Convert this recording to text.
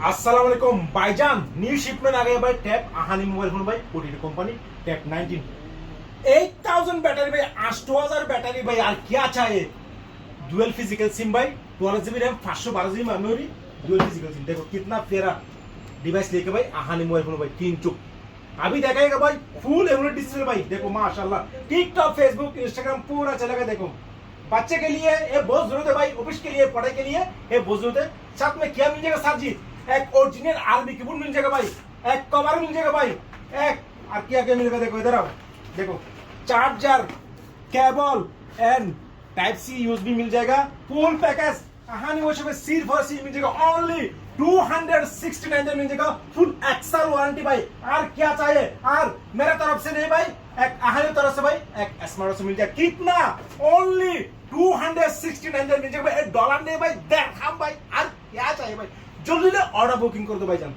अस्सलाम वालेकुम भाईजान, न्यू शिपमेंट आ गया भाई। टैप आहानी मोबाइल फोन भाई, ओटीटी कंपनी टैप 19 8000 बैटरी भाई, 8000 बैटरी भाई। আর क्या चाहिए? डुअल फिजिकल सिम भाई, 12 GB RAM, 512 GB memory, dual physical SIM. देखो कितना प्यारा डिवाइस लेके भाई आहानी मोबाइल फोन भाई, 3 चुप अभी देखाएगा भाई। फुल एमोलेड डिस्प्ले भाई, देखो माशाल्लाह। टिकटॉक, फेसबुक, इंस्टाग्राम पूरा चलेगा। देखो बच्चे के लिए ये बहुत जरूरत है भाई, ऑफिस के लिए, पढ़ाई के लिए ये बहुत जरूरत है। साथ में क्या मिल जाएगा साथ जी? एक ओरिजिनल आरबी कीबोर्ड मिल जाएगा भाई, एक कवर मिल जाएगा भाई, एक और क्या क्या मिलेगा देखो इधर आओ। देखो charger, cable and type C USB मिल जाएगा। फुल पैकेज कहानी वो सब सिर्फ और सिर्फ मिल जाएगा ओनली 269 मिल जाएगा। फुल एक्सल वारंटी भाई। और क्या चाहिए? और मेरे तरफ से नहीं भाई, एक आहानी तरफ से भाई एक स्मार्ट से मिल जाएगा। कितना? ओनली 269 मिल जाएगा भाई। $1 नहीं भाई, देख हम भाई। और क्या चाहिए भाई? जल्दी ले ऑर्डर बुकिंग कर दो भाईजान।